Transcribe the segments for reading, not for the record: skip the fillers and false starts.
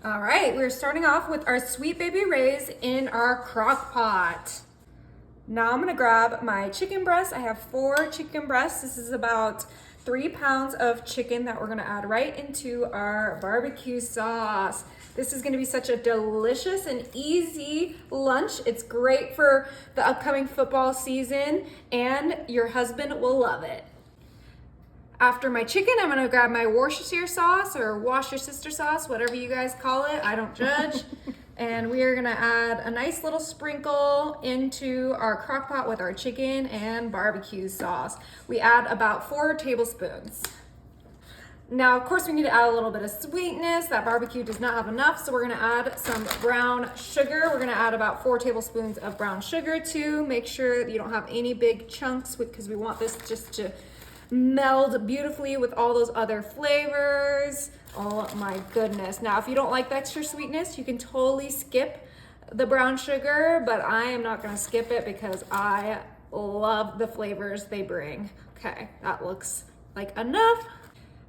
All right, we're starting off with our Sweet Baby Rays in our crock pot. Now I'm gonna grab my chicken breast. I have 4 chicken breasts. This is about 3 pounds of chicken that we're gonna add right into our barbecue sauce. This is gonna be such a delicious and easy lunch. It's great for the upcoming football season and your husband will love it. After my chicken, I'm gonna grab my Worcestershire sauce or wash your sister sauce, whatever you guys call it, I don't judge. And we are gonna add a nice little sprinkle into our crock pot with our chicken and barbecue sauce. We add about 4 tablespoons. Now, of course, we need to add a little bit of sweetness. That barbecue does not have enough, so we're gonna add some brown sugar. We're gonna add about 4 tablespoons of brown sugar too. Make sure that you don't have any big chunks because we want this just to meld beautifully with all those other flavors. Oh my goodness. Now, if you don't like the extra sweetness, you can totally skip the brown sugar, but I am not gonna skip it because I love the flavors they bring. Okay, that looks like enough.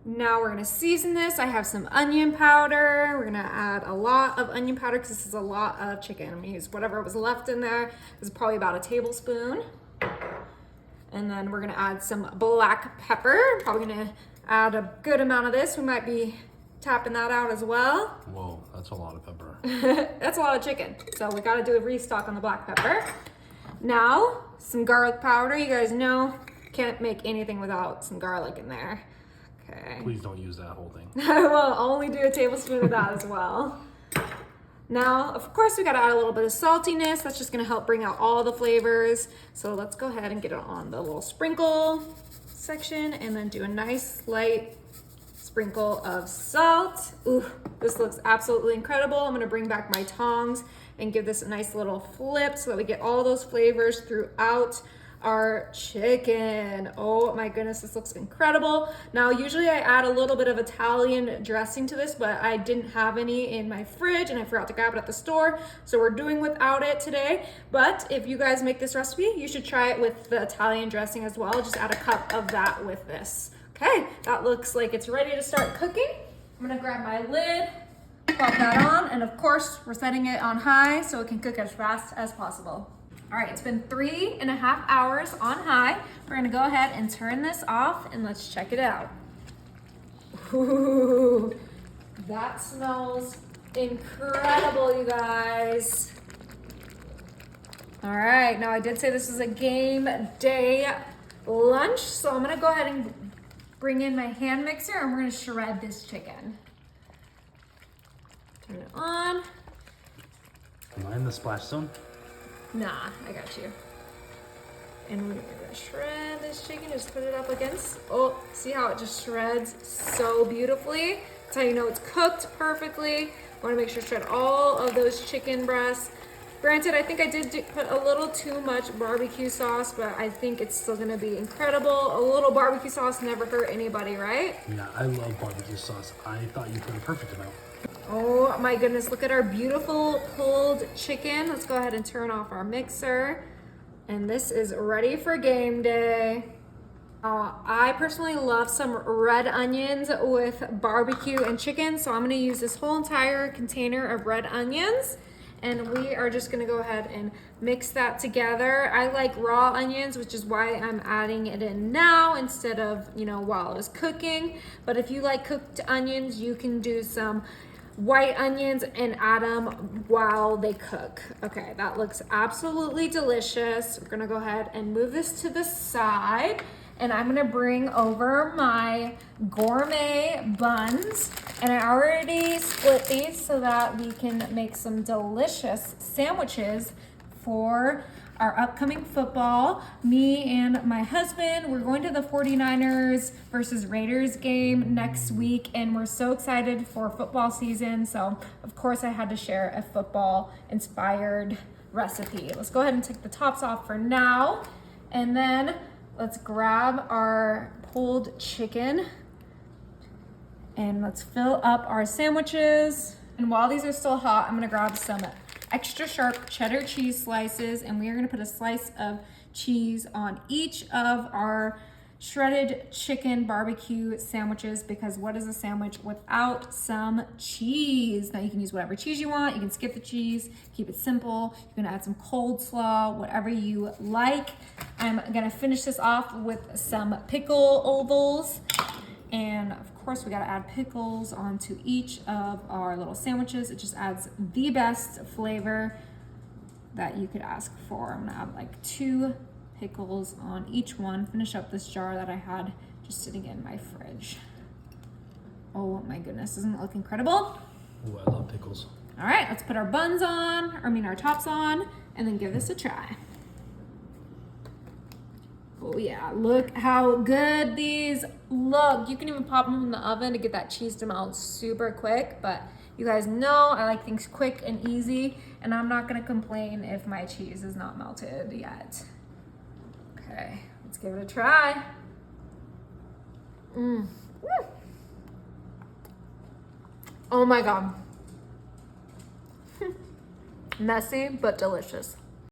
Now we're gonna season this. I have some onion powder. We're gonna add a lot of onion powder because this is a lot of chicken. I'm gonna use whatever was left in there. This is probably about a tablespoon. And then we're gonna add some black pepper. Probably gonna add a good amount of this. We might be tapping that out as well. Whoa, that's a lot of pepper. That's a lot of chicken. So we gotta do a restock on the black pepper. Now, some garlic powder. You guys know, can't make anything without some garlic in there. Okay. Please don't use that whole thing. I will only do a tablespoon of that as well. Now, of course, we gotta add a little bit of saltiness. That's just gonna help bring out all the flavors. So let's go ahead and get it on the little sprinkle section and then do a nice light sprinkle of salt. Ooh, this looks absolutely incredible. I'm gonna bring back my tongs and give this a nice little flip so that we get all those flavors throughout our chicken. Oh my goodness, this looks incredible. Now, usually I add a little bit of Italian dressing to this, but I didn't have any in my fridge and I forgot to grab it at the store. So we're doing without it today. But if you guys make this recipe, you should try it with the Italian dressing as well. Just add a cup of that with this. Okay, that looks like it's ready to start cooking. I'm gonna grab my lid, pop that on, and of course, we're setting it on high so it can cook as fast as possible. All right, it's been 3.5 hours on high. We're gonna go ahead and turn this off and let's check it out. Ooh, that smells incredible, you guys. All right, now I did say this is a game day lunch, so I'm gonna go ahead and bring in my hand mixer and we're gonna shred this chicken. Turn it on. Am I in the splash zone? Nah, I got you. And we're gonna shred this chicken, just put it up against. Oh, see how it just shreds so beautifully? That's how you know it's cooked perfectly. Wanna make sure to shred all of those chicken breasts. Granted, I think I did put a little too much barbecue sauce, but I think it's still gonna be incredible. A little barbecue sauce never hurt anybody, right? Yeah, I love barbecue sauce. I thought you put a perfect amount. Oh my goodness, look at our beautiful pulled chicken. Let's go ahead and turn off our mixer. And this is ready for game day. I personally love some red onions with barbecue and chicken, so I'm gonna use this whole entire container of red onions. And we are just gonna go ahead and mix that together. I like raw onions, which is why I'm adding it in now instead of, while I was cooking. But if you like cooked onions, you can do some white onions and add them while they cook. Okay, that looks absolutely delicious. We're gonna go ahead and move this to the side, and I'm gonna bring over my gourmet buns. And I already split these so that we can make some delicious sandwiches for our upcoming football. Me and my husband, we're going to the 49ers versus Raiders game next week, and we're so excited for football season. So of course I had to share a football inspired recipe. Let's go ahead and take the tops off for now. And then let's grab our pulled chicken and let's fill up our sandwiches. And while these are still hot, I'm gonna grab some extra sharp cheddar cheese slices, and we are gonna put a slice of cheese on each of our shredded chicken barbecue sandwiches, because what is a sandwich without some cheese? Now you can use whatever cheese you want. You can skip the cheese, keep it simple. You can add some coleslaw, whatever you like. I'm gonna finish this off with some pickle ovals. And of course we gotta add pickles onto each of our little sandwiches. It just adds the best flavor that you could ask for. I'm gonna add like 2 pickles on each one. Finish up this jar that I had just sitting in my fridge. Oh my goodness, doesn't it look incredible? Ooh, I love pickles. All right, let's put our buns on, our tops on, and then give this a try. Oh yeah, look how good these look. You can even pop them in the oven to get that cheese to melt super quick, but you guys know I like things quick and easy, and I'm not gonna complain if my cheese is not melted yet. Okay, let's give it a try. Oh my God. Messy, but delicious.